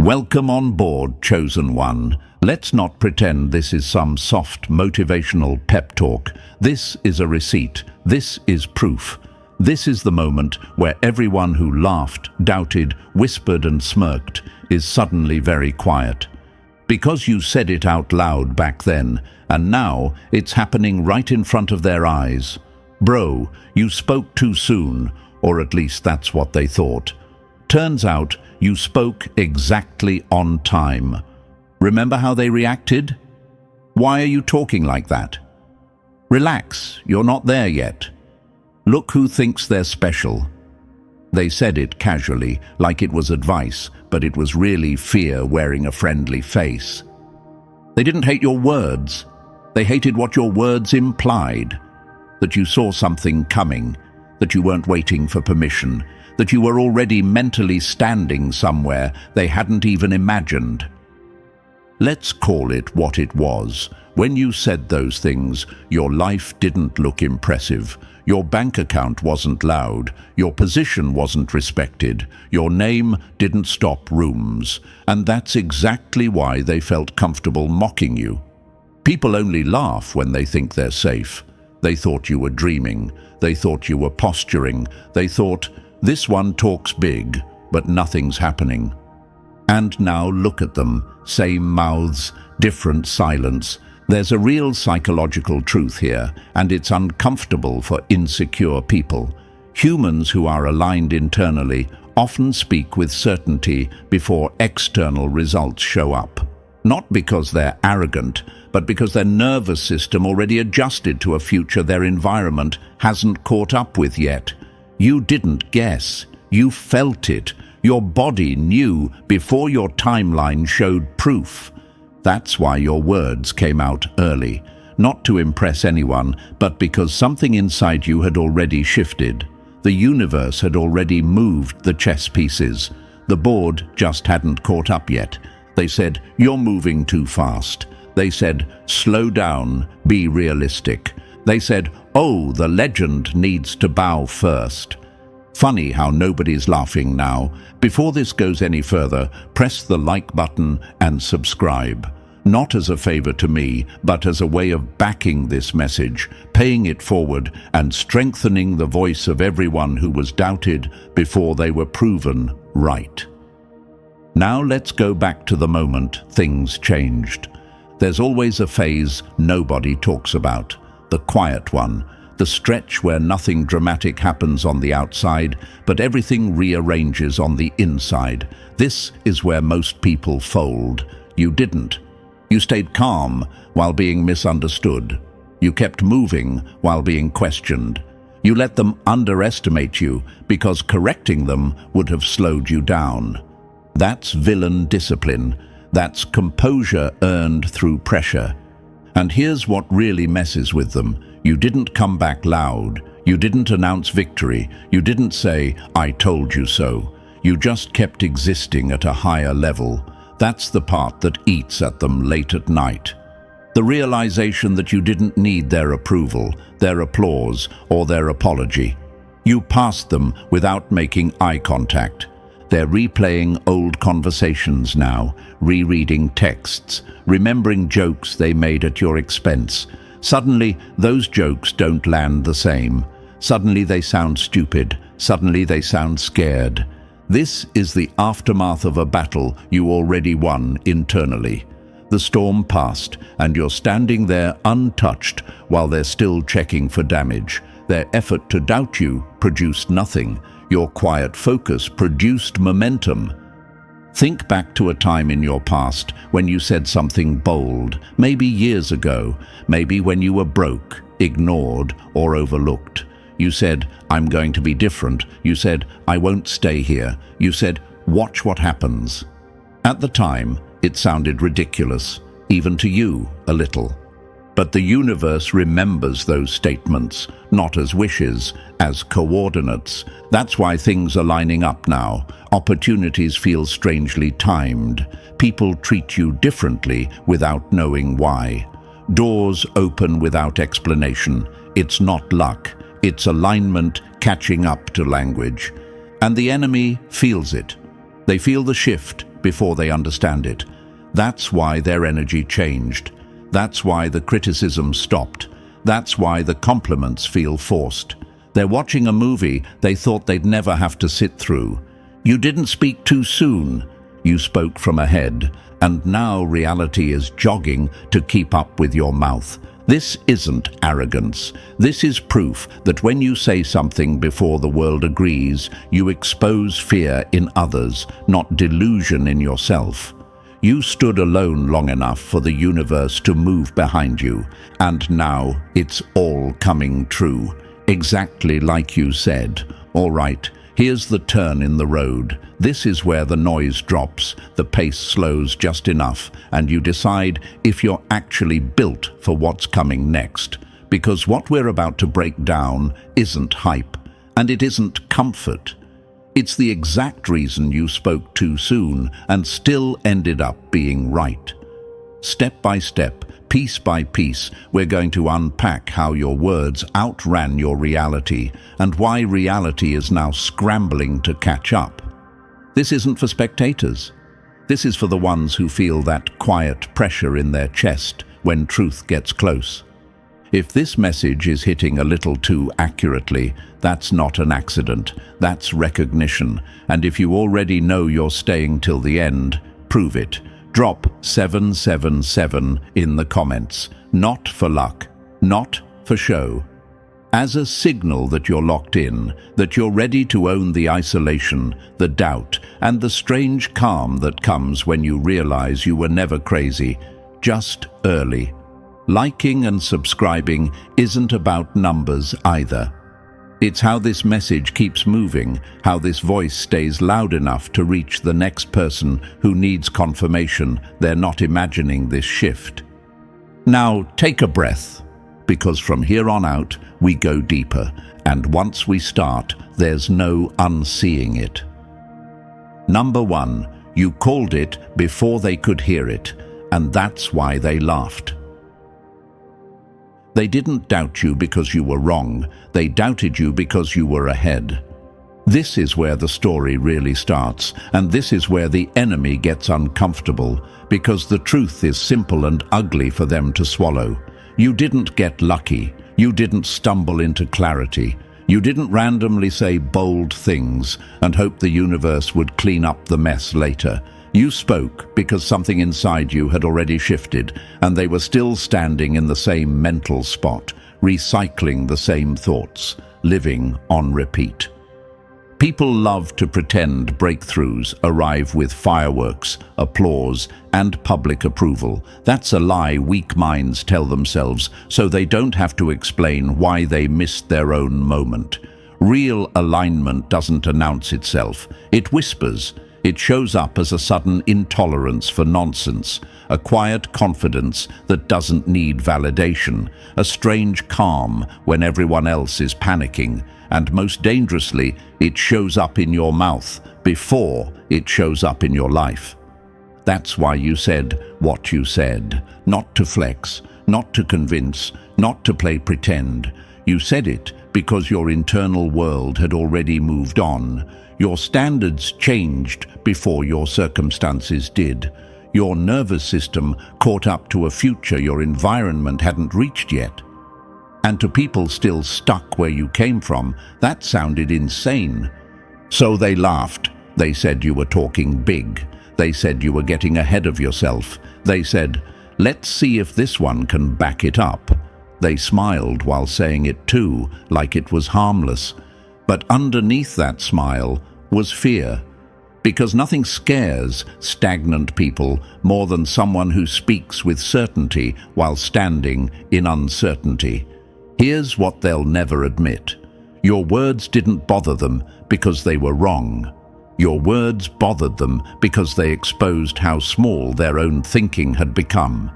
Welcome on board, chosen one. Let's not pretend this is some soft motivational pep talk. This is a receipt. This is proof. This is the moment where everyone who laughed, doubted, whispered and smirked is suddenly very quiet. Because you said it out loud back then, and now it's happening right in front of their eyes. Bro, you spoke too soon, or at least that's what they thought. Turns out you spoke exactly on time. Remember how they reacted? Why are you talking like that? Relax, you're not there yet. Look who thinks they're special. They said it casually, like it was advice, but it was really fear wearing a friendly face. They didn't hate your words. They hated what your words implied. That you saw something coming, that you weren't waiting for permission, that you were already mentally standing somewhere they hadn't even imagined. Let's call it what it was. When you said those things, your life didn't look impressive. Your bank account wasn't loud. Your position wasn't respected. Your name didn't stop rooms. And that's exactly why they felt comfortable mocking you. People only laugh when they think they're safe. They thought you were dreaming. They thought you were posturing. They thought, this one talks big, but nothing's happening. And now look at them. Same mouths, different silence. There's a real psychological truth here, and it's uncomfortable for insecure people. Humans who are aligned internally often speak with certainty before external results show up. Not because they're arrogant, but because their nervous system already adjusted to a future their environment hasn't caught up with yet. You didn't guess. You felt it. Your body knew before your timeline showed proof. That's why your words came out early. Not to impress anyone, but because something inside you had already shifted. The universe had already moved the chess pieces. The board just hadn't caught up yet. They said, you're moving too fast. They said, slow down, be realistic. They said, oh, the legend needs to bow first. Funny how nobody's laughing now. Before this goes any further, press the like button and subscribe. Not as a favor to me, but as a way of backing this message, paying it forward and strengthening the voice of everyone who was doubted before they were proven right. Now let's go back to the moment things changed. There's always a phase nobody talks about, the quiet one, the stretch where nothing dramatic happens on the outside, but everything rearranges on the inside. This is where most people fold. You didn't. You stayed calm while being misunderstood. You kept moving while being questioned. You let them underestimate you because correcting them would have slowed you down. That's villain discipline. That's composure earned through pressure. And here's what really messes with them. You didn't come back loud. You didn't announce victory. You didn't say, I told you so. You just kept existing at a higher level. That's the part that eats at them late at night. The realization that you didn't need their approval, their applause, or their apology. You passed them without making eye contact. They're replaying old conversations now, rereading texts, remembering jokes they made at your expense. Suddenly, those jokes don't land the same. Suddenly they sound stupid. Suddenly they sound scared. This is the aftermath of a battle you already won internally. The storm passed, and you're standing there untouched while they're still checking for damage. Their effort to doubt you produced nothing. Your quiet focus produced momentum. Think back to a time in your past when you said something bold, maybe years ago, maybe when you were broke, ignored, or overlooked. You said, I'm going to be different. You said, I won't stay here. You said, watch what happens. At the time, it sounded ridiculous, even to you, a little. But the universe remembers those statements, not as wishes, as coordinates. That's why things are lining up now. Opportunities feel strangely timed. People treat you differently without knowing why. Doors open without explanation. It's not luck. It's alignment catching up to language. And the enemy feels it. They feel the shift before they understand it. That's why their energy changed. That's why the criticism stopped. That's why the compliments feel forced. They're watching a movie they thought they'd never have to sit through. You didn't speak too soon. You spoke from ahead, and now reality is jogging to keep up with your mouth. This isn't arrogance. This is proof that when you say something before the world agrees, you expose fear in others, not delusion in yourself. You stood alone long enough for the universe to move behind you, and now it's all coming true. Exactly like you said. All right, here's the turn in the road. This is where the noise drops, the pace slows just enough, and you decide if you're actually built for what's coming next. Because what we're about to break down isn't hype, and it isn't comfort. It's the exact reason you spoke too soon and still ended up being right. Step by step, piece by piece, we're going to unpack how your words outran your reality and why reality is now scrambling to catch up. This isn't for spectators. This is for the ones who feel that quiet pressure in their chest when truth gets close. If this message is hitting a little too accurately, that's not an accident, that's recognition. And if you already know you're staying till the end, prove it. Drop 777 in the comments. Not for luck, not for show. As a signal that you're locked in, that you're ready to own the isolation, the doubt, and the strange calm that comes when you realize you were never crazy, just early. Liking and subscribing isn't about numbers either. It's how this message keeps moving, how this voice stays loud enough to reach the next person who needs confirmation they're not imagining this shift. Now take a breath, because from here on out we go deeper, and once we start, there's no unseeing it. Number 1, you called it before they could hear it, and that's why they laughed. They didn't doubt you because you were wrong. They doubted you because you were ahead. This is where the story really starts, and this is where the enemy gets uncomfortable, because the truth is simple and ugly for them to swallow. You didn't get lucky. You didn't stumble into clarity. You didn't randomly say bold things and hope the universe would clean up the mess later. You spoke because something inside you had already shifted, and they were still standing in the same mental spot, recycling the same thoughts, living on repeat. People love to pretend breakthroughs arrive with fireworks, applause, and public approval. That's a lie weak minds tell themselves, so they don't have to explain why they missed their own moment. Real alignment doesn't announce itself. It whispers. It shows up as a sudden intolerance for nonsense, a quiet confidence that doesn't need validation, a strange calm when everyone else is panicking, and most dangerously, it shows up in your mouth before it shows up in your life. That's why you said what you said, not to flex, not to convince, not to play pretend. You said it because your internal world had already moved on. Your standards changed before your circumstances did. Your nervous system caught up to a future your environment hadn't reached yet. And to people still stuck where you came from, that sounded insane. So they laughed. They said you were talking big. They said you were getting ahead of yourself. They said, "Let's see if this one can back it up." They smiled while saying it too, like it was harmless. But underneath that smile was fear, because nothing scares stagnant people more than someone who speaks with certainty while standing in uncertainty. Here's what they'll never admit. Your words didn't bother them because they were wrong. Your words bothered them because they exposed how small their own thinking had become.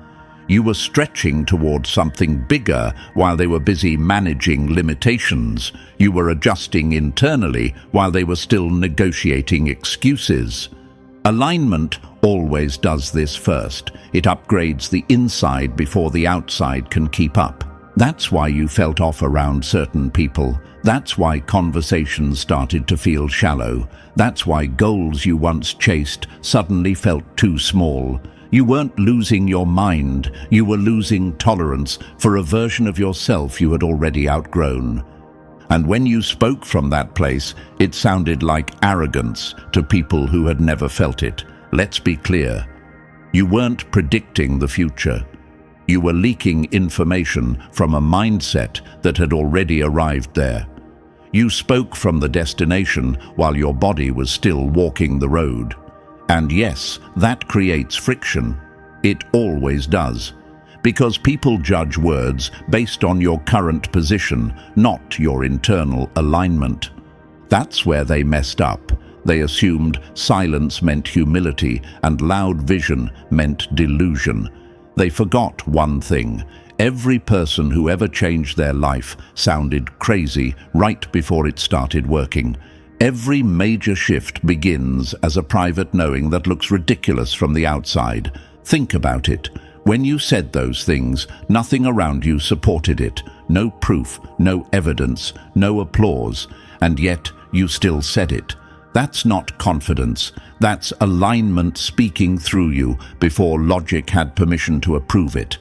You were stretching towards something bigger while they were busy managing limitations. You were adjusting internally while they were still negotiating excuses. Alignment always does this first. It upgrades the inside before the outside can keep up. That's why you felt off around certain people. That's why conversations started to feel shallow. That's why goals you once chased suddenly felt too small. You weren't losing your mind, you were losing tolerance for a version of yourself you had already outgrown. And when you spoke from that place, it sounded like arrogance to people who had never felt it. Let's be clear. You weren't predicting the future. You were leaking information from a mindset that had already arrived there. You spoke from the destination while your body was still walking the road. And yes, that creates friction. It always does. Because people judge words based on your current position, not your internal alignment. That's where they messed up. They assumed silence meant humility and loud vision meant delusion. They forgot one thing. Every person who ever changed their life sounded crazy right before it started working. Every major shift begins as a private knowing that looks ridiculous from the outside. Think about it. When you said those things, nothing around you supported it. No proof, no evidence, no applause. And yet, you still said it. That's not confidence. That's alignment speaking through you before logic had permission to approve it.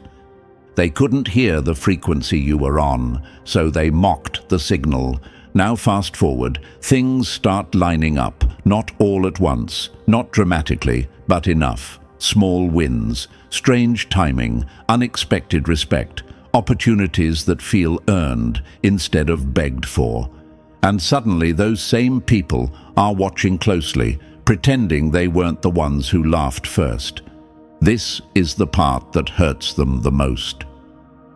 They couldn't hear the frequency you were on, so they mocked the signal. Now fast forward, things start lining up, not all at once, not dramatically, but enough. Small wins, strange timing, unexpected respect, opportunities that feel earned instead of begged for. And suddenly those same people are watching closely, pretending they weren't the ones who laughed first. This is the part that hurts them the most.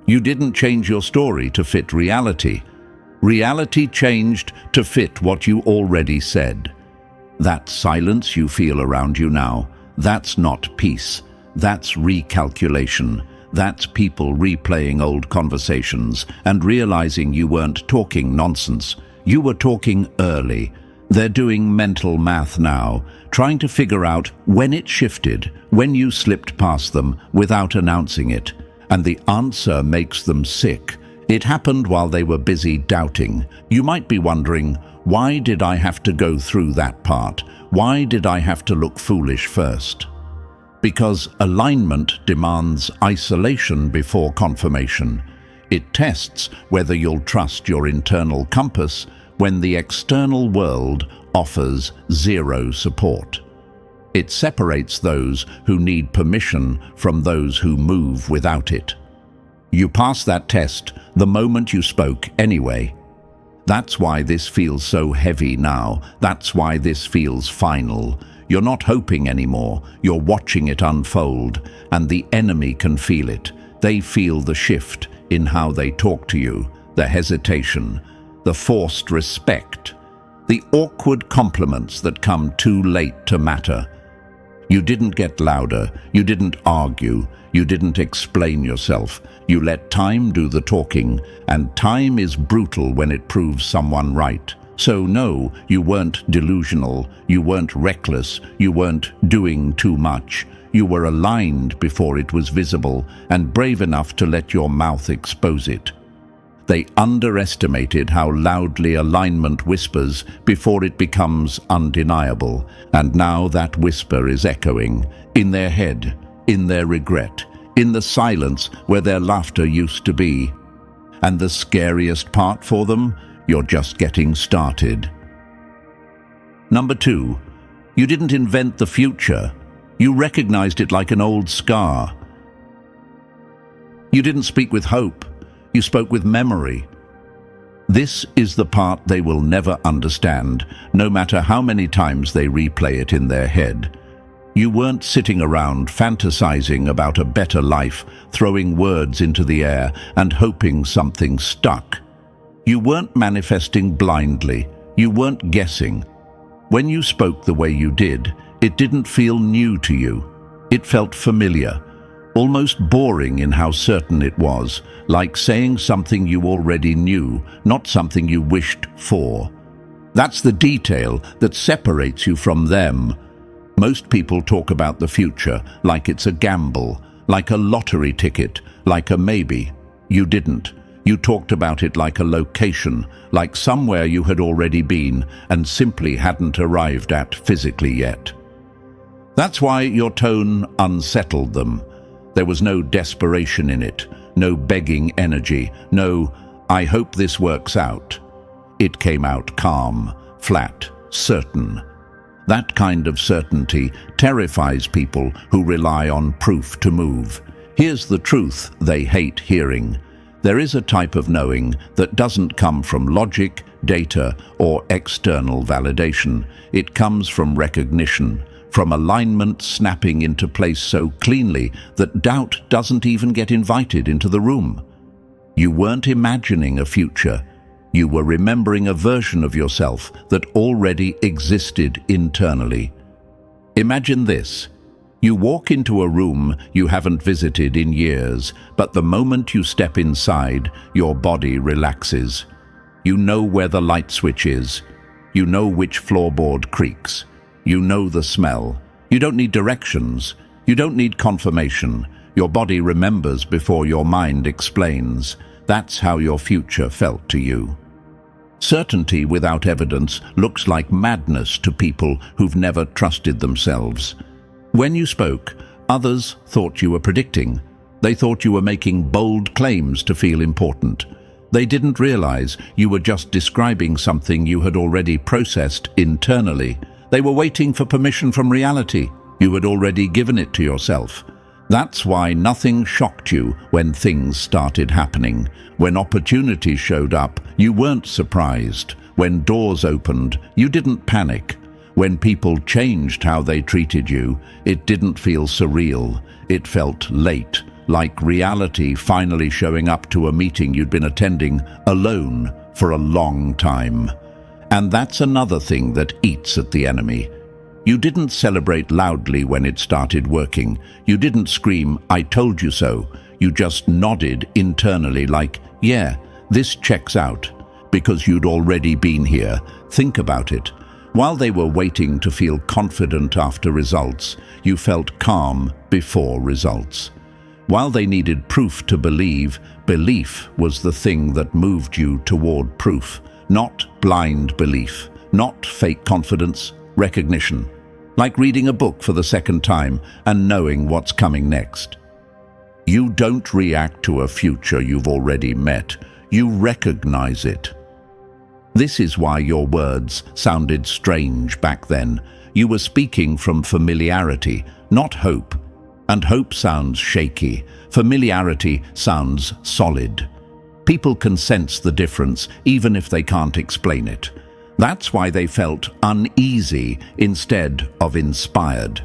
You didn't change your story to fit reality. Reality changed to fit what you already said. That silence you feel around you now, that's not peace. That's recalculation. That's people replaying old conversations and realizing you weren't talking nonsense. You were talking early. They're doing mental math now, trying to figure out when it shifted, when you slipped past them without announcing it. And the answer makes them sick. It happened while they were busy doubting. You might be wondering, why did I have to go through that part? Why did I have to look foolish first? Because alignment demands isolation before confirmation. It tests whether you'll trust your internal compass when the external world offers zero support. It separates those who need permission from those who move without it. You pass that test the moment you spoke anyway. That's why this feels so heavy now. That's why this feels final. You're not hoping anymore. You're watching it unfold, and the enemy can feel it. They feel the shift in how they talk to you, the hesitation, the forced respect, the awkward compliments that come too late to matter. You didn't get louder, you didn't argue, you didn't explain yourself. You let time do the talking, and time is brutal when it proves someone right. So no, you weren't delusional, you weren't reckless, you weren't doing too much. You were aligned before it was visible and brave enough to let your mouth expose it. They underestimated how loudly alignment whispers before it becomes undeniable, and now that whisper is echoing in their head, in their regret, in the silence where their laughter used to be. And the scariest part for them? You're just getting started. Number 2, you didn't invent the future. You recognized it like an old scar. You didn't speak with hope. You spoke with memory. This is the part they will never understand, no matter how many times they replay it in their head. You weren't sitting around fantasizing about a better life, throwing words into the air and hoping something stuck. You weren't manifesting blindly. You weren't guessing. When you spoke the way you did, it didn't feel new to you. It felt familiar, almost boring in how certain it was, like saying something you already knew, not something you wished for. That's the detail that separates you from them. Most people talk about the future like it's a gamble, like a lottery ticket, like a maybe. You didn't. You talked about it like a location, like somewhere you had already been and simply hadn't arrived at physically yet. That's why your tone unsettled them. There was no desperation in it, no begging energy, no, "I hope this works out." It came out calm, flat, certain. That kind of certainty terrifies people who rely on proof to move. Here's the truth they hate hearing. There is a type of knowing that doesn't come from logic, data, or external validation. It comes from recognition, from alignment snapping into place so cleanly that doubt doesn't even get invited into the room. You weren't imagining a future. You were remembering a version of yourself that already existed internally. Imagine this. You walk into a room you haven't visited in years, but the moment you step inside, your body relaxes. You know where the light switch is. You know which floorboard creaks. You know the smell. You don't need directions. You don't need confirmation. Your body remembers before your mind explains. That's how your future felt to you. Certainty without evidence looks like madness to people who've never trusted themselves. When you spoke, others thought you were predicting. They thought you were making bold claims to feel important. They didn't realize you were just describing something you had already processed internally. They were waiting for permission from reality. You had already given it to yourself. That's why nothing shocked you when things started happening. When opportunities showed up, you weren't surprised. When doors opened, you didn't panic. When people changed how they treated you, it didn't feel surreal. It felt late, like reality finally showing up to a meeting you'd been attending alone for a long time. And that's another thing that eats at the enemy. You didn't celebrate loudly when it started working. You didn't scream, "I told you so." You just nodded internally like, "Yeah, this checks out," because you'd already been here. Think about it. While they were waiting to feel confident after results, you felt calm before results. While they needed proof to believe, belief was the thing that moved you toward proof. Not blind belief, not fake confidence, recognition. Like reading a book for the second time and knowing what's coming next. You don't react to a future you've already met. You recognize it. This is why your words sounded strange back then. You were speaking from familiarity, not hope. And hope sounds shaky. Familiarity sounds solid. People can sense the difference even if they can't explain it. That's why they felt uneasy instead of inspired.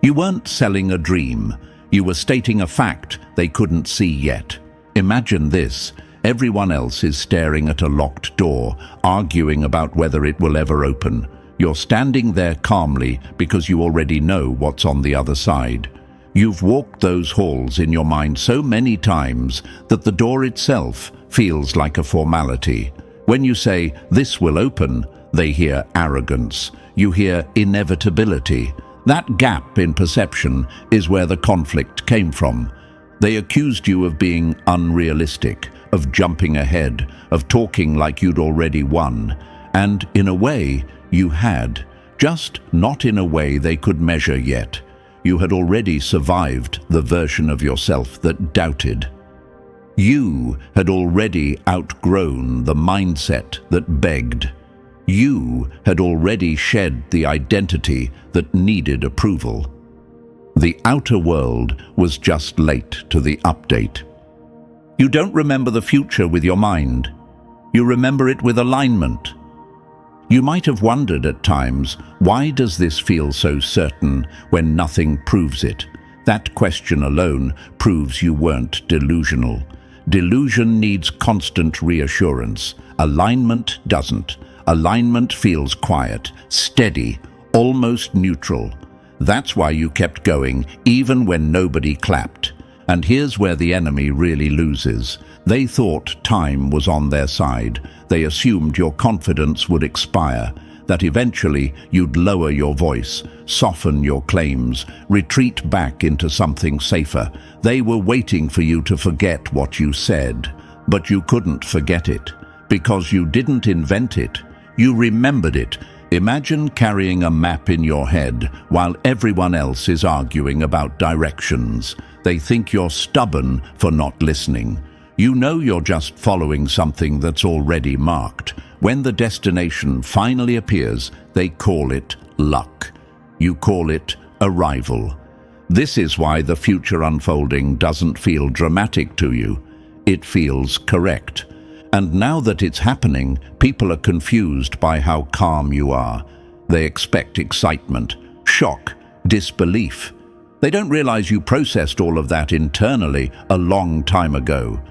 You weren't selling a dream. You were stating a fact they couldn't see yet. Imagine this. Everyone else is staring at a locked door, arguing about whether it will ever open. You're standing there calmly because you already know what's on the other side. You've walked those halls in your mind so many times that the door itself feels like a formality. When you say, "This will open," they hear arrogance. You hear inevitability. That gap in perception is where the conflict came from. They accused you of being unrealistic, of jumping ahead, of talking like you'd already won. And in a way, you had, just not in a way they could measure yet. You had already survived the version of yourself that doubted. You had already outgrown the mindset that begged. You had already shed the identity that needed approval. The outer world was just late to the update. You don't remember the future with your mind. You remember it with alignment. You might have wondered at times, why does this feel so certain when nothing proves it? That question alone proves you weren't delusional. Delusion needs constant reassurance. Alignment doesn't. Alignment feels quiet, steady, almost neutral. That's why you kept going, even when nobody clapped. And here's where the enemy really loses. They thought time was on their side. They assumed your confidence would expire, that eventually you'd lower your voice, soften your claims, retreat back into something safer. They were waiting for you to forget what you said. But you couldn't forget it, because you didn't invent it. You remembered it. Imagine carrying a map in your head while everyone else is arguing about directions. They think you're stubborn for not listening. You know you're just following something that's already marked. When the destination finally appears, they call it luck. You call it arrival. This is why the future unfolding doesn't feel dramatic to you. It feels correct. And now that it's happening, people are confused by how calm you are. They expect excitement, shock, disbelief. They don't realize you processed all of that internally a long time ago.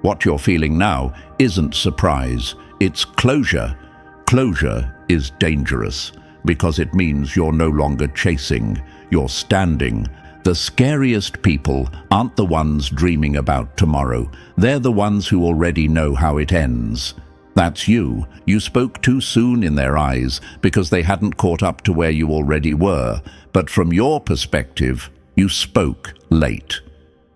What you're feeling now isn't surprise, it's closure. Closure is dangerous because it means you're no longer chasing, you're standing. The scariest people aren't the ones dreaming about tomorrow. They're the ones who already know how it ends. That's you. You spoke too soon in their eyes because they hadn't caught up to where you already were. But from your perspective, you spoke late.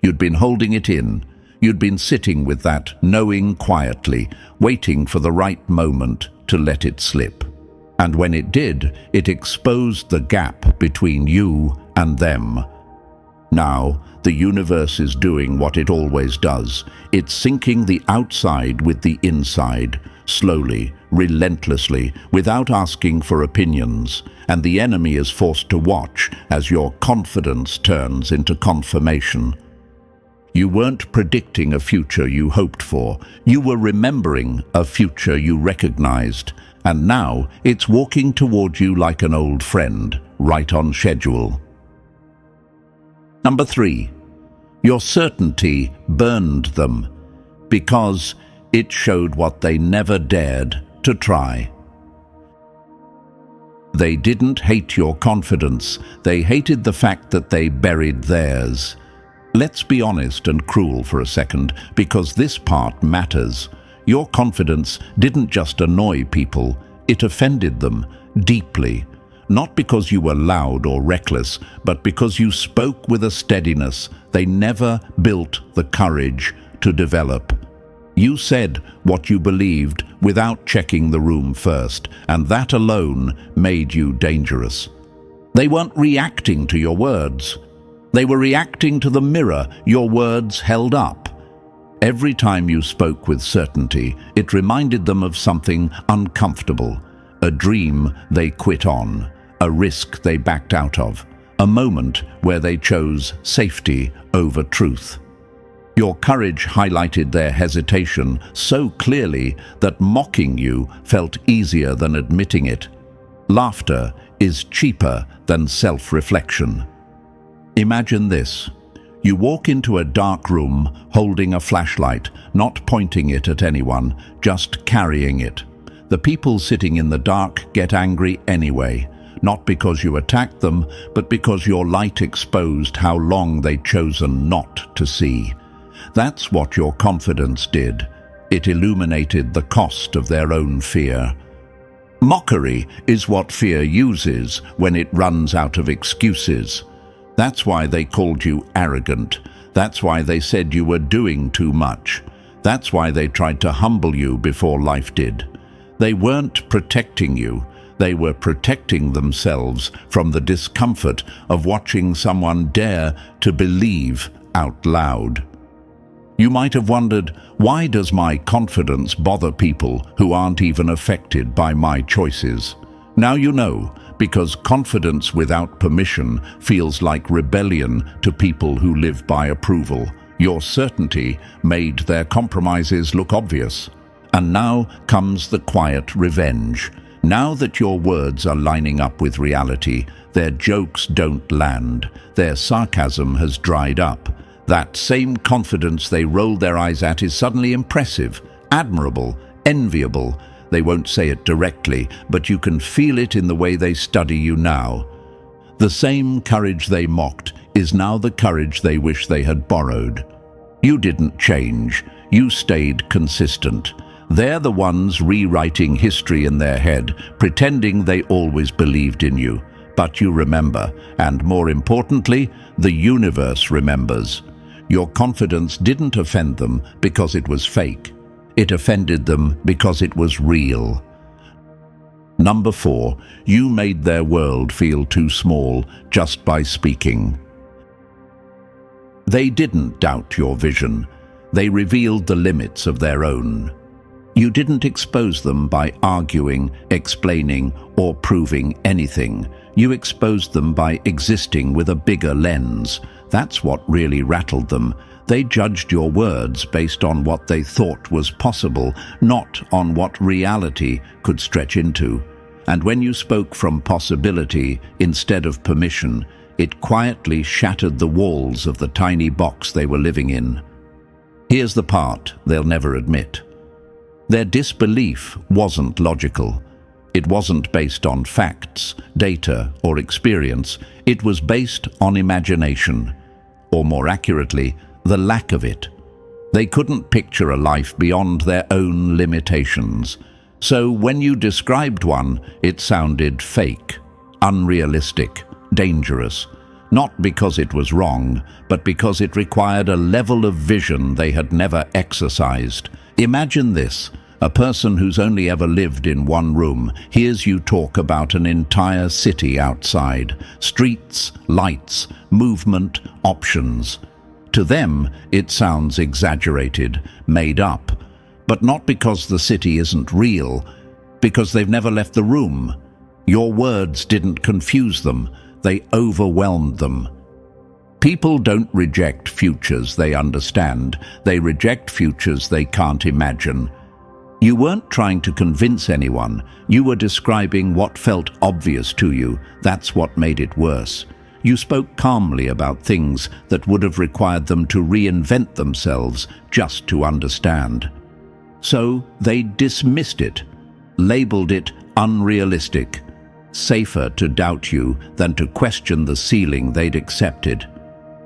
You'd been holding it in. You'd been sitting with that, knowing quietly, waiting for the right moment to let it slip. And when it did, it exposed the gap between you and them. Now, the universe is doing what it always does. It's syncing the outside with the inside, slowly, relentlessly, without asking for opinions. And the enemy is forced to watch as your confidence turns into confirmation. You weren't predicting a future you hoped for. You were remembering a future you recognized. And now it's walking toward you like an old friend, right on schedule. Number 3, your certainty burned them because it showed what they never dared to try. They didn't hate your confidence. They hated the fact that they buried theirs. Let's be honest and cruel for a second, because this part matters. Your confidence didn't just annoy people, it offended them deeply. Not because you were loud or reckless, but because you spoke with a steadiness they never built the courage to develop. You said what you believed without checking the room first, and that alone made you dangerous. They weren't reacting to your words. They were reacting to the mirror your words held up. Every time you spoke with certainty, it reminded them of something uncomfortable, a dream they quit on, a risk they backed out of, a moment where they chose safety over truth. Your courage highlighted their hesitation so clearly that mocking you felt easier than admitting it. Laughter is cheaper than self-reflection. Imagine this. You walk into a dark room holding a flashlight, not pointing it at anyone, just carrying it. The people sitting in the dark get angry anyway, not because you attacked them, but because your light exposed how long they'd chosen not to see. That's what your confidence did. It illuminated the cost of their own fear. Mockery is what fear uses when it runs out of excuses. That's why they called you arrogant. That's why they said you were doing too much. That's why they tried to humble you before life did. They weren't protecting you. They were protecting themselves from the discomfort of watching someone dare to believe out loud. You might have wondered, why does my confidence bother people who aren't even affected by my choices? Now you know, because confidence without permission feels like rebellion to people who live by approval. Your certainty made their compromises look obvious. And now comes the quiet revenge. Now that your words are lining up with reality, their jokes don't land. Their sarcasm has dried up. That same confidence they rolled their eyes at is suddenly impressive, admirable, enviable. They won't say it directly, but you can feel it in the way they study you now. The same courage they mocked is now the courage they wish they had borrowed. You didn't change. You stayed consistent. They're the ones rewriting history in their head, pretending they always believed in you. But you remember, and more importantly, the universe remembers. Your confidence didn't offend them because it was fake. It offended them because it was real. Number 4, you made their world feel too small just by speaking. They didn't doubt your vision. They revealed the limits of their own. You didn't expose them by arguing, explaining, or proving anything. You exposed them by existing with a bigger lens. That's what really rattled them. They judged your words based on what they thought was possible, not on what reality could stretch into. And when you spoke from possibility instead of permission, it quietly shattered the walls of the tiny box they were living in. Here's the part they'll never admit. Their disbelief wasn't logical. It wasn't based on facts, data, or experience. It was based on imagination, or more accurately, the lack of it. They couldn't picture a life beyond their own limitations. So when you described one, it sounded fake, unrealistic, dangerous. Not because it was wrong, but because it required a level of vision they had never exercised. Imagine this. A person who's only ever lived in one room hears you talk about an entire city outside. Streets, lights, movement, options. To them, it sounds exaggerated, made up. But not because the city isn't real, because they've never left the room. Your words didn't confuse them, they overwhelmed them. People don't reject futures they understand, they reject futures they can't imagine. You weren't trying to convince anyone, you were describing what felt obvious to you. That's what made it worse. You spoke calmly about things that would have required them to reinvent themselves just to understand. So they dismissed it, labeled it unrealistic. Safer to doubt you than to question the ceiling they'd accepted.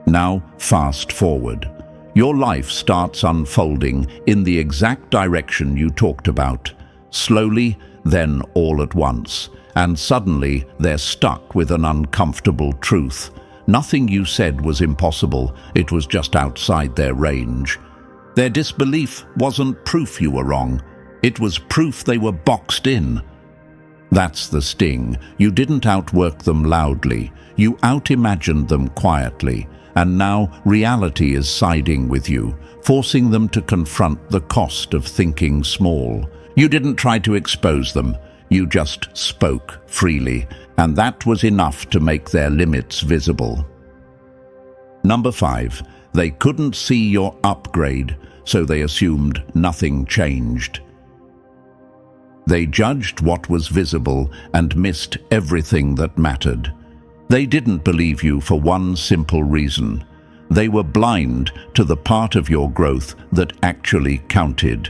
Now, fast forward. Your life starts unfolding in the exact direction you talked about. Slowly, then all at once. And suddenly, they're stuck with an uncomfortable truth. Nothing you said was impossible. It was just outside their range. Their disbelief wasn't proof you were wrong. It was proof they were boxed in. That's the sting. You didn't outwork them loudly. You out-imagined them quietly. And now reality is siding with you, forcing them to confront the cost of thinking small. You didn't try to expose them. You just spoke freely, and that was enough to make their limits visible. Number 5, they couldn't see your upgrade, so they assumed nothing changed. They judged what was visible and missed everything that mattered. They didn't believe you for one simple reason. They were blind to the part of your growth that actually counted.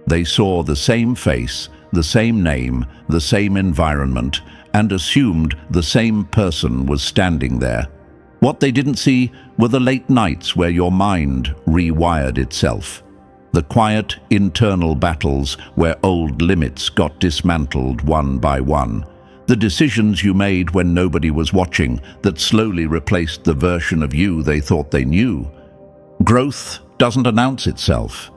They saw the same face, the same name, the same environment, and assumed the same person was standing there. What they didn't see were the late nights where your mind rewired itself. The quiet, internal battles where old limits got dismantled one by one. The decisions you made when nobody was watching that slowly replaced the version of you they thought they knew. Growth doesn't announce itself.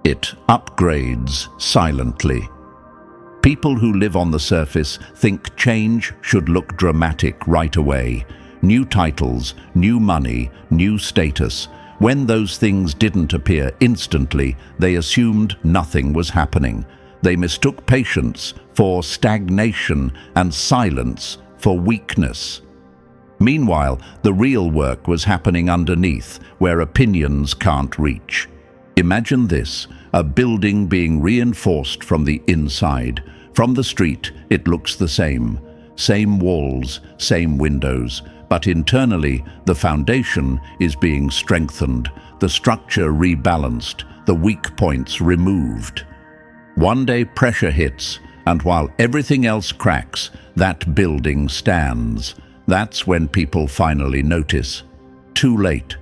It upgrades silently. People who live on the surface think change should look dramatic right away. New titles, new money, new status. When those things didn't appear instantly, they assumed nothing was happening. They mistook patience for stagnation and silence for weakness. Meanwhile, the real work was happening underneath, where opinions can't reach. Imagine this, a building being reinforced from the inside. From the street, it looks the same. Same walls, same windows, but internally, the foundation is being strengthened, the structure rebalanced, the weak points removed. One day pressure hits, and while everything else cracks, that building stands. That's when people finally notice. Too late.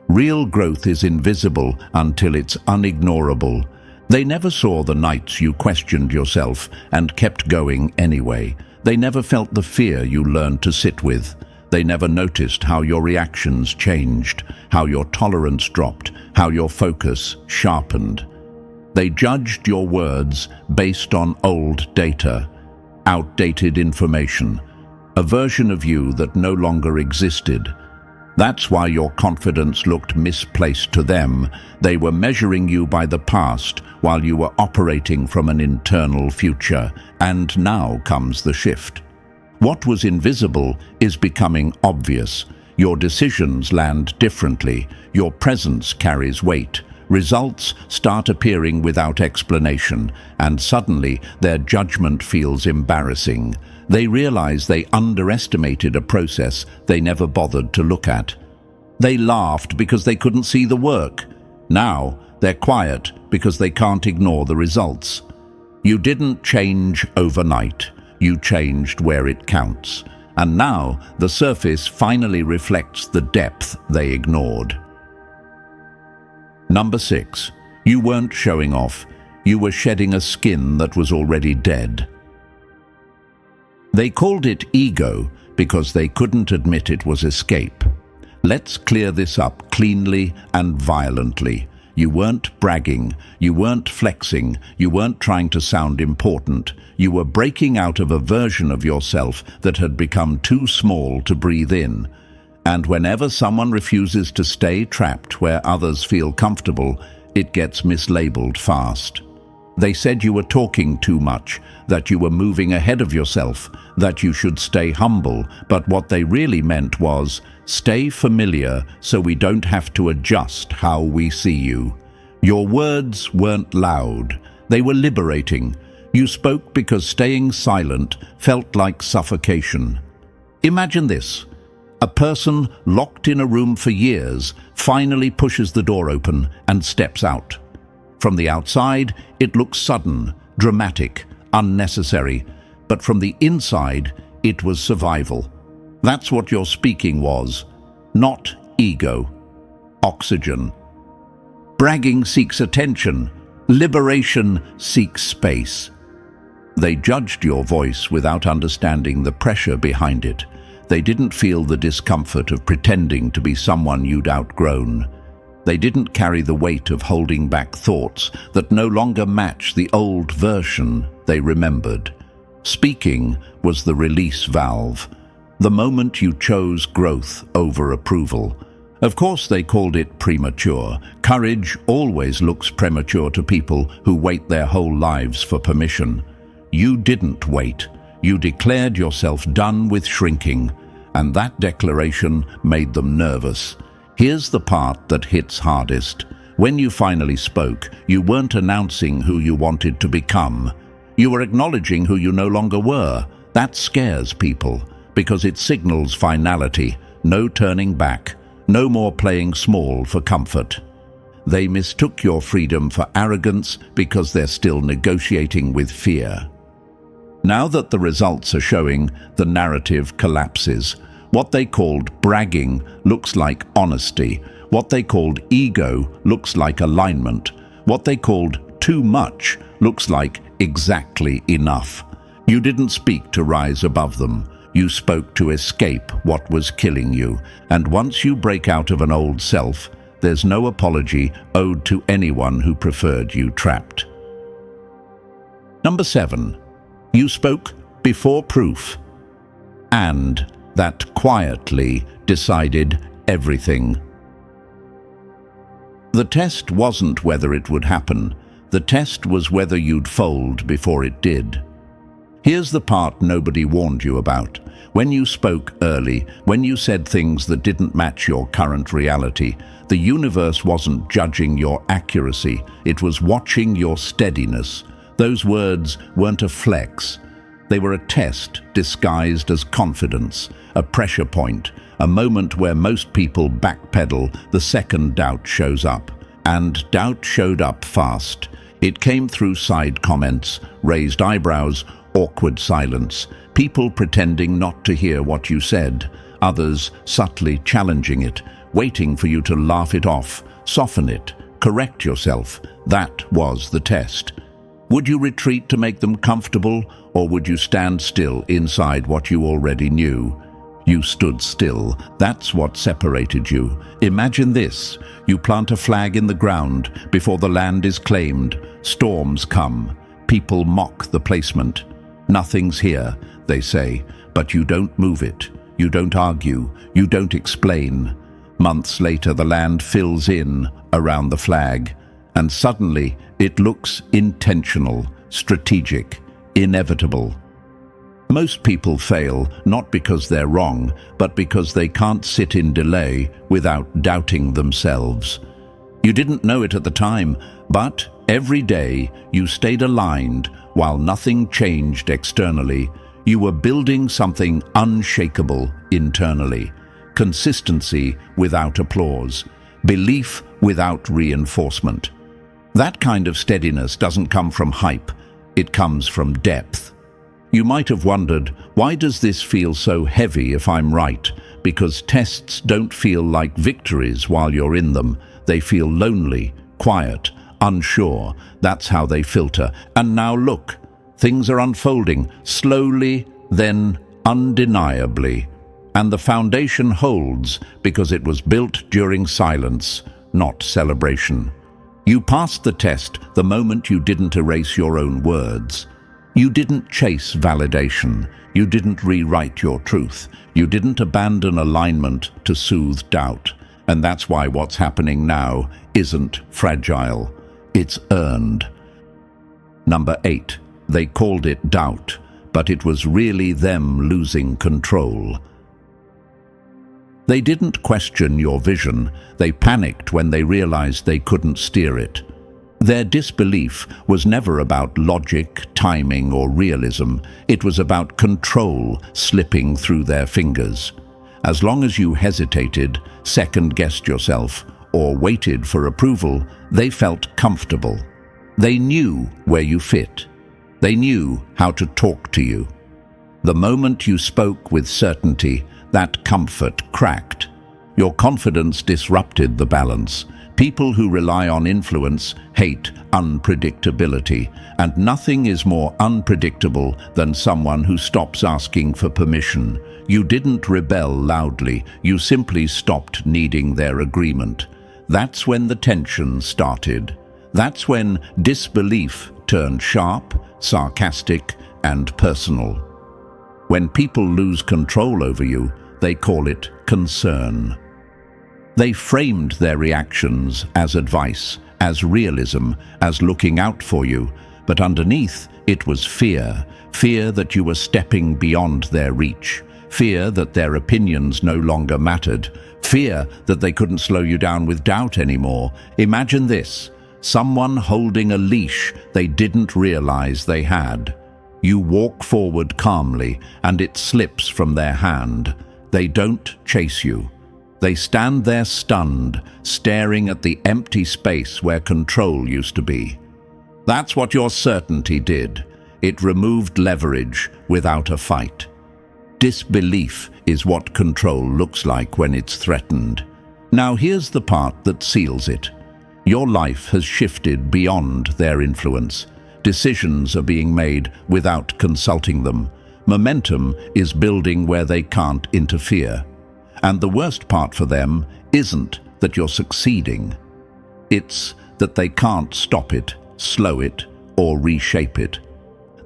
Real growth is invisible until it's unignorable. They never saw the nights you questioned yourself and kept going anyway. They never felt the fear you learned to sit with. They never noticed how your reactions changed, how your tolerance dropped, how your focus sharpened. They judged your words based on old data, outdated information, a version of you that no longer existed. That's why your confidence looked misplaced to them. They were measuring you by the past while you were operating from an internal future. And now comes the shift. What was invisible is becoming obvious. Your decisions land differently. Your presence carries weight. Results start appearing without explanation, and suddenly their judgment feels embarrassing. They realize they underestimated a process they never bothered to look at. They laughed because they couldn't see the work. Now they're quiet because they can't ignore the results. You didn't change overnight. You changed where it counts. And now the surface finally reflects the depth they ignored. Number 6. You weren't showing off. You were shedding a skin that was already dead. They called it ego because they couldn't admit it was escape. Let's clear this up cleanly and violently. You weren't bragging, you weren't flexing, you weren't trying to sound important. You were breaking out of a version of yourself that had become too small to breathe in. And whenever someone refuses to stay trapped where others feel comfortable, it gets mislabeled fast. They said you were talking too much, that you were moving ahead of yourself, that you should stay humble, but what they really meant was, stay familiar so we don't have to adjust how we see you. Your words weren't loud, they were liberating. You spoke because staying silent felt like suffocation. Imagine this. A person locked in a room for years finally pushes the door open and steps out. From the outside, it looks sudden, dramatic, unnecessary, but from the inside, it was survival. That's what your speaking was, not ego. Oxygen. Bragging seeks attention. Liberation seeks space. They judged your voice without understanding the pressure behind it. They didn't feel the discomfort of pretending to be someone you'd outgrown. They didn't carry the weight of holding back thoughts that no longer match the old version they remembered. Speaking was the release valve, the moment you chose growth over approval. Of course, they called it premature. Courage always looks premature to people who wait their whole lives for permission. You didn't wait. You declared yourself done with shrinking, and that declaration made them nervous. Here's the part that hits hardest. When you finally spoke, you weren't announcing who you wanted to become. You were acknowledging who you no longer were. That scares people, because it signals finality, no turning back, no more playing small for comfort. They mistook your freedom for arrogance because they're still negotiating with fear. Now that the results are showing, the narrative collapses. What they called bragging looks like honesty. What they called ego looks like alignment. What they called too much looks like exactly enough. You didn't speak to rise above them. You spoke to escape what was killing you. And once you break out of an old self, there's no apology owed to anyone who preferred you trapped. Number 7. You spoke before proof, and that quietly decided everything. The test wasn't whether it would happen. The test was whether you'd fold before it did. Here's the part nobody warned you about. When you spoke early, when you said things that didn't match your current reality, the universe wasn't judging your accuracy, it was watching your steadiness. Those words weren't a flex. They were a test disguised as confidence, a pressure point, a moment where most people backpedal the second doubt shows up. And doubt showed up fast. It came through side comments, raised eyebrows, awkward silence, people pretending not to hear what you said, others subtly challenging it, waiting for you to laugh it off, soften it, correct yourself. That was the test. Would you retreat to make them comfortable, or would you stand still inside what you already knew? You stood still. That's what separated you. Imagine this. You plant a flag in the ground before the land is claimed. Storms come. People mock the placement. Nothing's here, they say, but you don't move it. You don't argue. You don't explain. Months later, the land fills in around the flag, and suddenly it looks intentional, strategic, inevitable. Most people fail not because they're wrong, but because they can't sit in delay without doubting themselves. You didn't know it at the time, but every day you stayed aligned while nothing changed externally. You were building something unshakable internally. Consistency without applause. Belief without reinforcement. That kind of steadiness doesn't come from hype. It comes from depth. You might have wondered, why does this feel so heavy if I'm right? Because tests don't feel like victories while you're in them. They feel lonely, quiet, unsure. That's how they filter. And now look, things are unfolding, slowly, then undeniably. And the foundation holds because it was built during silence, not celebration. You passed the test the moment you didn't erase your own words. You didn't chase validation. You didn't rewrite your truth. You didn't abandon alignment to soothe doubt. And that's why what's happening now isn't fragile. It's earned. Number 8. They called it doubt, but it was really them losing control. They didn't question your vision. They panicked when they realized they couldn't steer it. Their disbelief was never about logic, timing, or realism. It was about control slipping through their fingers. As long as you hesitated, second-guessed yourself, or waited for approval, they felt comfortable. They knew where you fit. They knew how to talk to you. The moment you spoke with certainty, that comfort cracked. Your confidence disrupted the balance. People who rely on influence hate unpredictability, and nothing is more unpredictable than someone who stops asking for permission. You didn't rebel loudly, you simply stopped needing their agreement. That's when the tension started. That's when disbelief turned sharp, sarcastic, and personal. When people lose control over you, they call it concern. They framed their reactions as advice, as realism, as looking out for you, but underneath it was fear. Fear that you were stepping beyond their reach. Fear that their opinions no longer mattered. Fear that they couldn't slow you down with doubt anymore. Imagine this, someone holding a leash they didn't realize they had. You walk forward calmly, and it slips from their hand. They don't chase you. They stand there stunned, staring at the empty space where control used to be. That's what your certainty did. It removed leverage without a fight. Disbelief is what control looks like when it's threatened. Now here's the part that seals it. Your life has shifted beyond their influence. Decisions are being made without consulting them. Momentum is building where they can't interfere. And the worst part for them isn't that you're succeeding. It's that they can't stop it, slow it, or reshape it.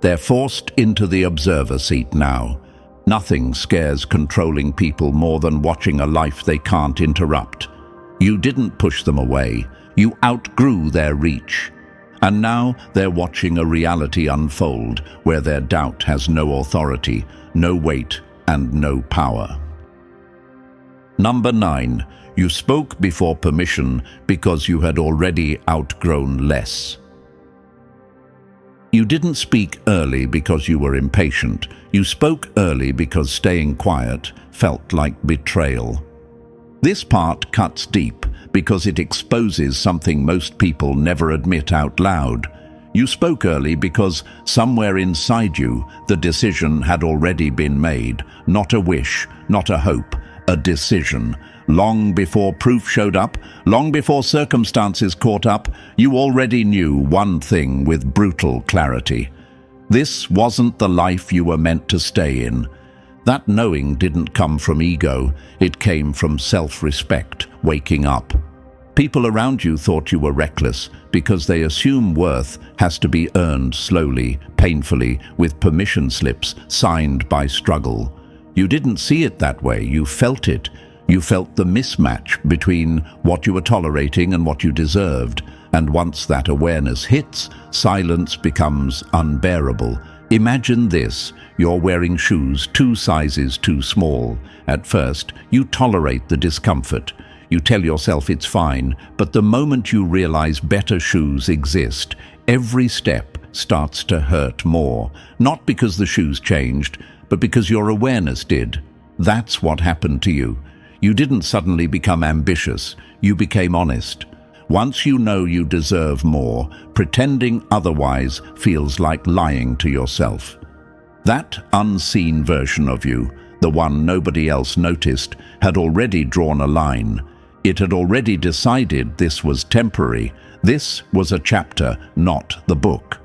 They're forced into the observer seat now. Nothing scares controlling people more than watching a life they can't interrupt. You didn't push them away. You outgrew their reach. And now they're watching a reality unfold where their doubt has no authority, no weight, and no power. Number 9. You spoke before permission because you had already outgrown less. You didn't speak early because you were impatient. You spoke early because staying quiet felt like betrayal. This part cuts deep because it exposes something most people never admit out loud. You spoke early because somewhere inside you, the decision had already been made. Not a wish, not a hope, a decision. Long before proof showed up, long before circumstances caught up, you already knew one thing with brutal clarity. This wasn't the life you were meant to stay in. That knowing didn't come from ego, it came from self-respect, waking up. People around you thought you were reckless because they assume worth has to be earned slowly, painfully, with permission slips signed by struggle. You didn't see it that way, you felt it. You felt the mismatch between what you were tolerating and what you deserved. And once that awareness hits, silence becomes unbearable. Imagine this, you're wearing shoes 2 sizes too small. At first, you tolerate the discomfort. You tell yourself it's fine, but the moment you realize better shoes exist, every step starts to hurt more. Not because the shoes changed, but because your awareness did. That's what happened to you. You didn't suddenly become ambitious, you became honest. Once you know you deserve more, pretending otherwise feels like lying to yourself. That unseen version of you, the one nobody else noticed, had already drawn a line. It had already decided this was temporary. This was a chapter, not the book.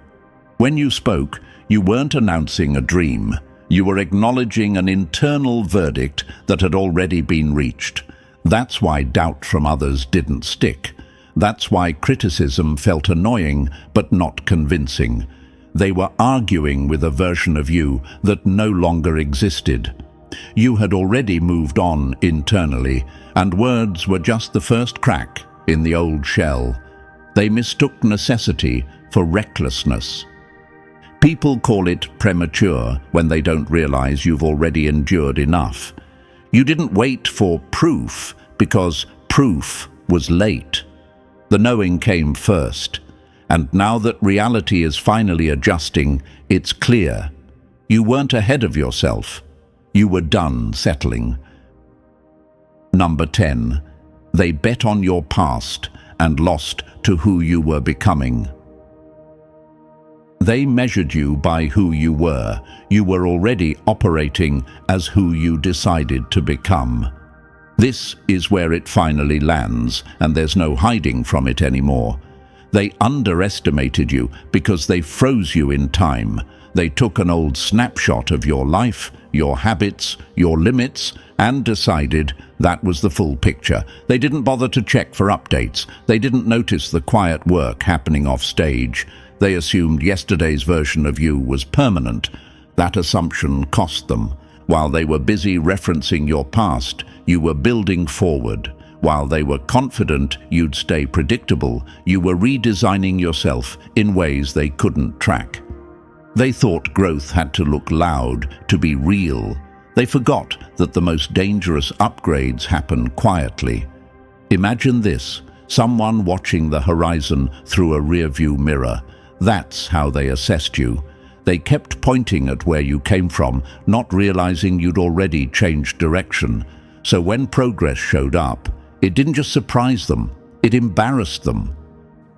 When you spoke, you weren't announcing a dream. You were acknowledging an internal verdict that had already been reached. That's why doubt from others didn't stick. That's why criticism felt annoying but not convincing. They were arguing with a version of you that no longer existed. You had already moved on internally, and words were just the first crack in the old shell. They mistook necessity for recklessness. People call it premature when they don't realize you've already endured enough. You didn't wait for proof because proof was late. The knowing came first, and now that reality is finally adjusting, it's clear. You weren't ahead of yourself. You were done settling. Number 10. They bet on your past and lost to who you were becoming. They measured you by who you were. You were already operating as who you decided to become. This is where it finally lands, and there's no hiding from it anymore. They underestimated you because they froze you in time. They took an old snapshot of your life, your habits, your limits, and decided that was the full picture. They didn't bother to check for updates. They didn't notice the quiet work happening off stage. They assumed yesterday's version of you was permanent. That assumption cost them. While they were busy referencing your past, you were building forward. While they were confident you'd stay predictable, you were redesigning yourself in ways they couldn't track. They thought growth had to look loud, to be real. They forgot that the most dangerous upgrades happen quietly. Imagine this, someone watching the horizon through a rearview mirror. That's how they assessed you. They kept pointing at where you came from, not realizing you'd already changed direction. So when progress showed up, it didn't just surprise them, it embarrassed them.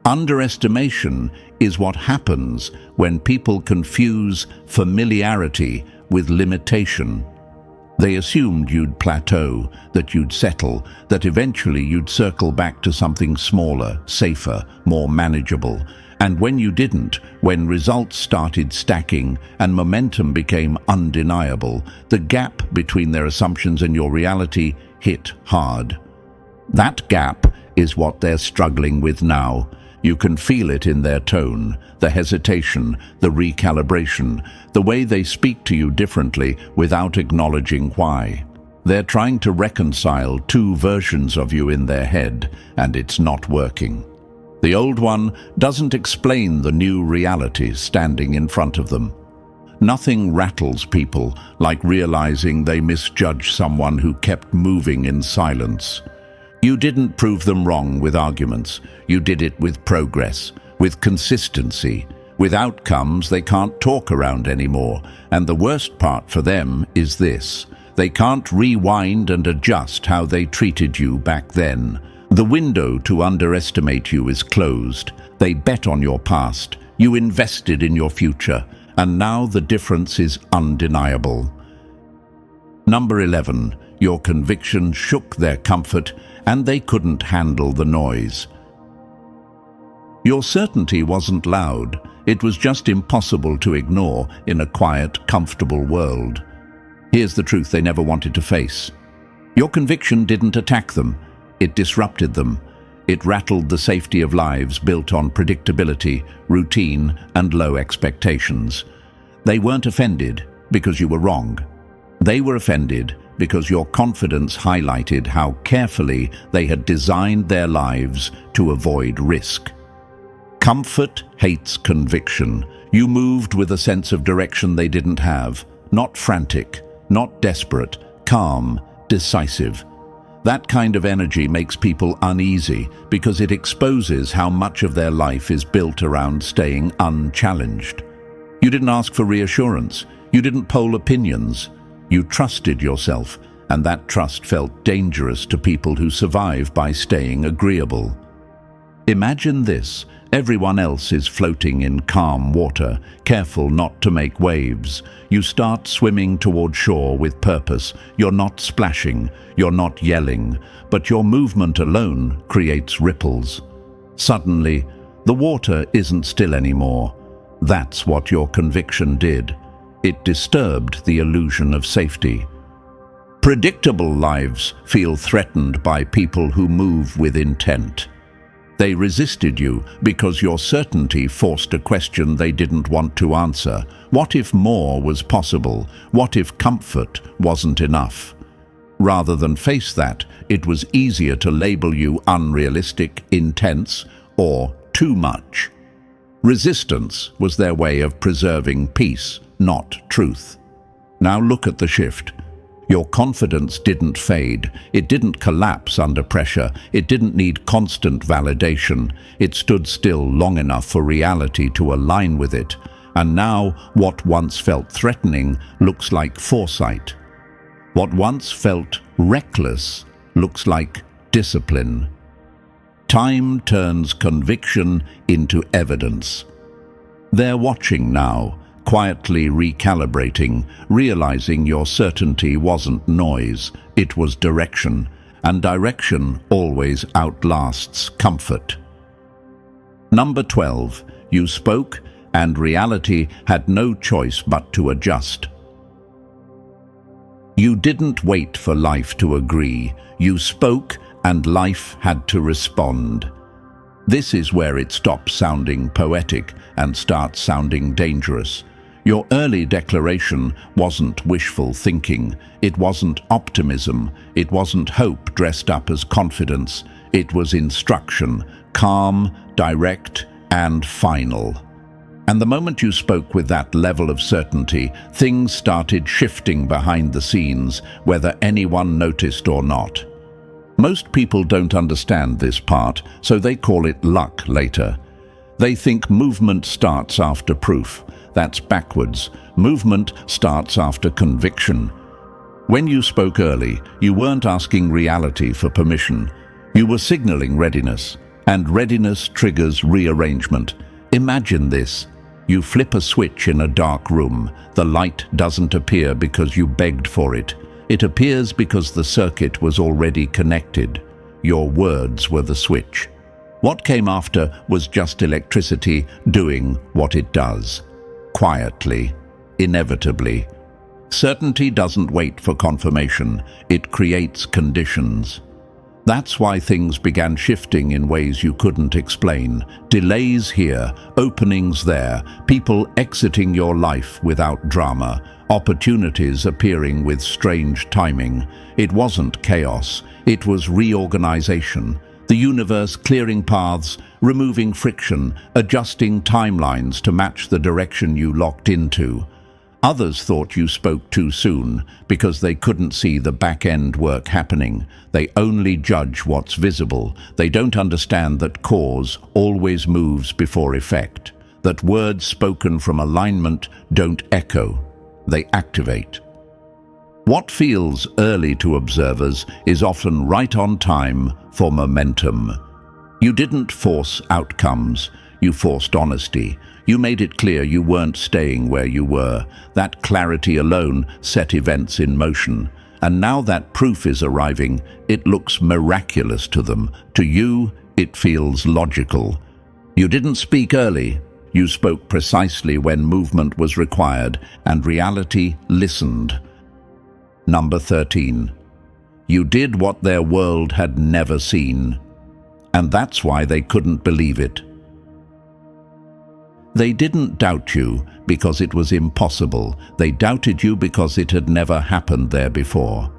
Underestimation is what happens when people confuse familiarity with limitation. They assumed you'd plateau, that you'd settle, that eventually you'd circle back to something smaller, safer, more manageable. And when you didn't, when results started stacking and momentum became undeniable, the gap between their assumptions and your reality hit hard. That gap is what they're struggling with now. You can feel it in their tone, the hesitation, the recalibration, the way they speak to you differently without acknowledging why. They're trying to reconcile 2 versions of you in their head, and it's not working. The old one doesn't explain the new reality standing in front of them. Nothing rattles people like realizing they misjudged someone who kept moving in silence. You didn't prove them wrong with arguments. You did it with progress, with consistency, with outcomes they can't talk around anymore. And the worst part for them is this: they can't rewind and adjust how they treated you back then. The window to underestimate you is closed. They bet on your past. You invested in your future. And now the difference is undeniable. Number 11. Your conviction shook their comfort, and they couldn't handle the noise. Your certainty wasn't loud. It was just impossible to ignore in a quiet, comfortable world. Here's the truth they never wanted to face. Your conviction didn't attack them. It disrupted them. It rattled the safety of lives built on predictability, routine, and low expectations. They weren't offended because you were wrong. They were offended because your confidence highlighted how carefully they had designed their lives to avoid risk. Comfort hates conviction. You moved with a sense of direction they didn't have. Not frantic, not desperate, calm, decisive. That kind of energy makes people uneasy because it exposes how much of their life is built around staying unchallenged. You didn't ask for reassurance. You didn't poll opinions. You trusted yourself, and that trust felt dangerous to people who survive by staying agreeable. Imagine this. Everyone else is floating in calm water, careful not to make waves. You start swimming toward shore with purpose. You're not splashing, you're not yelling, but your movement alone creates ripples. Suddenly, the water isn't still anymore. That's what your conviction did. It disturbed the illusion of safety. Predictable lives feel threatened by people who move with intent. They resisted you because your certainty forced a question they didn't want to answer. What if more was possible? What if comfort wasn't enough? Rather than face that, it was easier to label you unrealistic, intense, or too much. Resistance was their way of preserving peace, not truth. Now look at the shift. Your confidence didn't fade. It didn't collapse under pressure. It didn't need constant validation. It stood still long enough for reality to align with it. And now, what once felt threatening looks like foresight. What once felt reckless looks like discipline. Time turns conviction into evidence. They're watching now, quietly recalibrating, realizing your certainty wasn't noise, it was direction, and direction always outlasts comfort. Number 12. You spoke, and reality had no choice but to adjust. You didn't wait for life to agree. You spoke, and life had to respond. This is where it stops sounding poetic and starts sounding dangerous. Your early declaration wasn't wishful thinking. It wasn't optimism. It wasn't hope dressed up as confidence. It was instruction, calm, direct, and final. And the moment you spoke with that level of certainty, things started shifting behind the scenes, whether anyone noticed or not. Most people don't understand this part, so they call it luck later. They think movement starts after proof. That's backwards. Movement starts after conviction. When you spoke early, you weren't asking reality for permission. You were signaling readiness, and readiness triggers rearrangement. Imagine this. You flip a switch in a dark room. The light doesn't appear because you begged for it. It appears because the circuit was already connected. Your words were the switch. What came after was just electricity doing what it does. Quietly, inevitably. Certainty doesn't wait for confirmation. It creates conditions. That's why things began shifting in ways you couldn't explain. Delays here, openings there, people exiting your life without drama, opportunities appearing with strange timing. It wasn't chaos, it was reorganization. The universe clearing paths, removing friction, adjusting timelines to match the direction you locked into. Others thought you spoke too soon because they couldn't see the back-end work happening. They only judge what's visible. They don't understand that cause always moves before effect, that words spoken from alignment don't echo, they activate. What feels early to observers is often right on time for momentum. You didn't force outcomes, you forced honesty. You made it clear you weren't staying where you were. That clarity alone set events in motion. And now that proof is arriving, it looks miraculous to them. To you, it feels logical. You didn't speak early. You spoke precisely when movement was required, and reality listened. Number 13. You did what their world had never seen, and that's why they couldn't believe it. They didn't doubt you because it was impossible. They doubted you because it had never happened there before.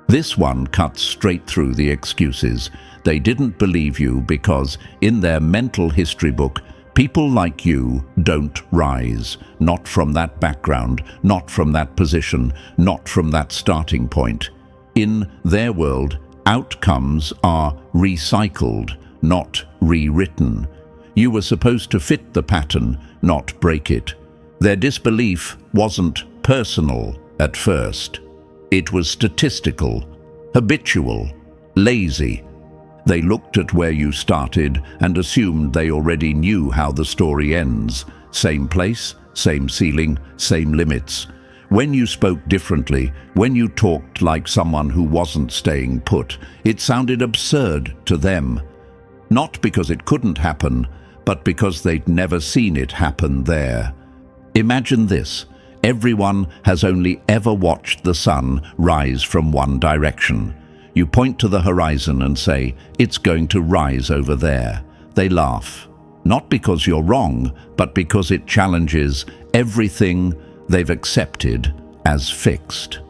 This one cuts straight through the excuses. They didn't believe you because, in their mental history book, people like you don't rise. Not from that background, not from that position, not from that starting point. In their world, outcomes are recycled, not rewritten. You were supposed to fit the pattern, not break it. Their disbelief wasn't personal at first. It was statistical, habitual, lazy. They looked at where you started and assumed they already knew how the story ends. Same place, same ceiling, same limits. When you spoke differently, when you talked like someone who wasn't staying put, it sounded absurd to them. Not because it couldn't happen, but because they'd never seen it happen there. Imagine this. Everyone has only ever watched the sun rise from one direction. You point to the horizon and say, "It's going to rise over there." They laugh. Not because you're wrong, but because it challenges everything they've accepted as fixed.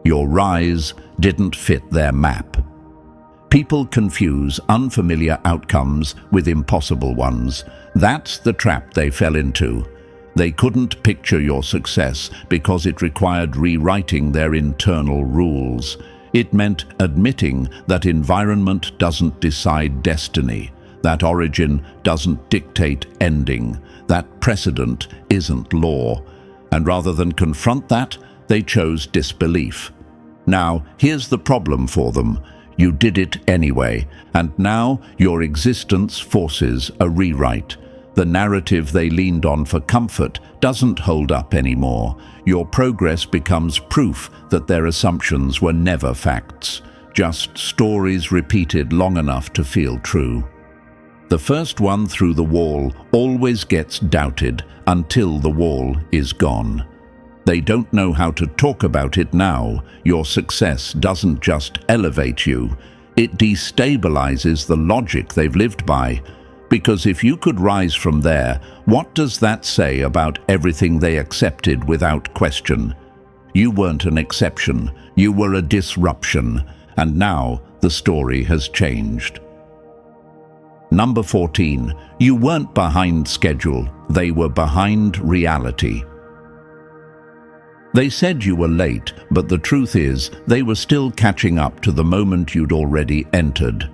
Your rise didn't fit their map. People confuse unfamiliar outcomes with impossible ones. That's the trap they fell into. They couldn't picture your success because it required rewriting their internal rules. It meant admitting that environment doesn't decide destiny, that origin doesn't dictate ending, that precedent isn't law. And rather than confront that, they chose disbelief. Now, here's the problem for them. You did it anyway, and now your existence forces a rewrite. The narrative they leaned on for comfort doesn't hold up anymore. Your progress becomes proof that their assumptions were never facts, just stories repeated long enough to feel true. The first one through the wall always gets doubted until the wall is gone. They don't know how to talk about it now. Your success doesn't just elevate you, it destabilizes the logic they've lived by. Because if you could rise from there, what does that say about everything they accepted without question? You weren't an exception, you were a disruption, and now the story has changed. Number 14. You weren't behind schedule, they were behind reality. They said you were late, but the truth is, they were still catching up to the moment you'd already entered.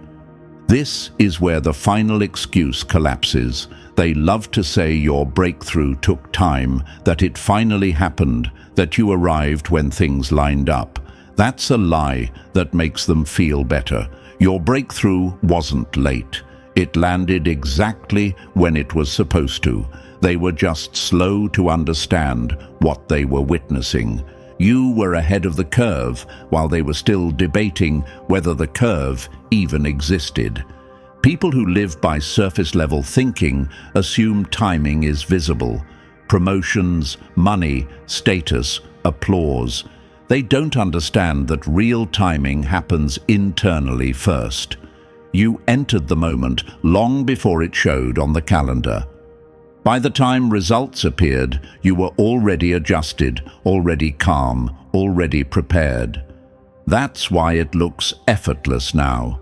This is where the final excuse collapses. They love to say your breakthrough took time, that it finally happened, that you arrived when things lined up. That's a lie that makes them feel better. Your breakthrough wasn't late. It landed exactly when it was supposed to. They were just slow to understand what they were witnessing. You were ahead of the curve while they were still debating whether the curve even existed. People who live by surface-level thinking assume timing is visible. Promotions, money, status, applause. They don't understand that real timing happens internally first. You entered the moment long before it showed on the calendar. By the time results appeared, you were already adjusted, already calm, already prepared. That's why it looks effortless now.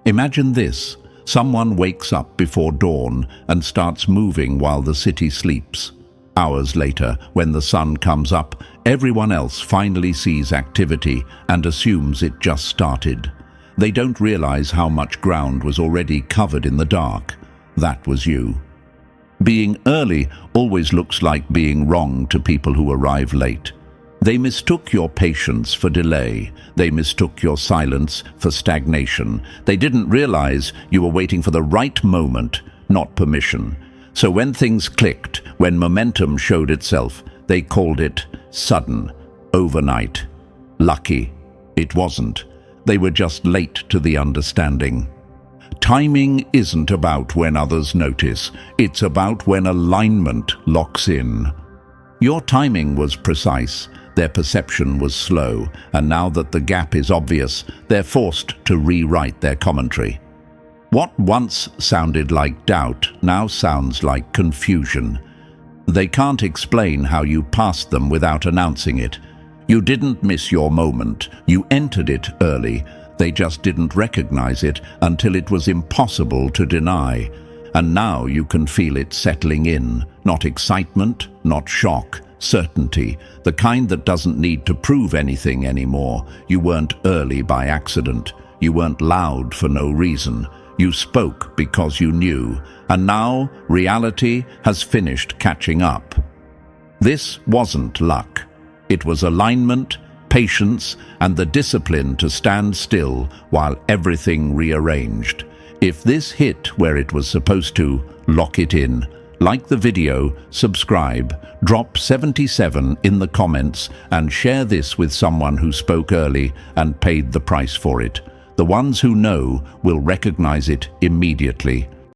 Imagine this. Someone wakes up before dawn and starts moving while the city sleeps. Hours later, when the sun comes up, everyone else finally sees activity and assumes it just started. They don't realize how much ground was already covered in the dark. That was you. Being early always looks like being wrong to people who arrive late. They mistook your patience for delay. They mistook your silence for stagnation. They didn't realize you were waiting for the right moment, not permission. So when things clicked, when momentum showed itself, they called it sudden, overnight. Lucky. It wasn't. They were just late to the understanding. Timing isn't about when others notice. It's about when alignment locks in. Your timing was precise. their perception was slow, and now that the gap is obvious, they're forced to rewrite their commentary. What once sounded like doubt now sounds like confusion. They can't explain how you passed them without announcing it. You didn't miss your moment, you entered it early. They just didn't recognize it until it was impossible to deny. And now you can feel it settling in. Not excitement, not shock, certainty. The kind that doesn't need to prove anything anymore. You weren't early by accident. You weren't loud for no reason. You spoke because you knew. And now reality has finished catching up. This wasn't luck. It was alignment, patience, and the discipline to stand still while everything rearranged. If this hit where it was supposed to, lock it in. Like the video, subscribe, drop 77 in the comments, and share this with someone who spoke early and paid the price for it. The ones who know will recognize it immediately.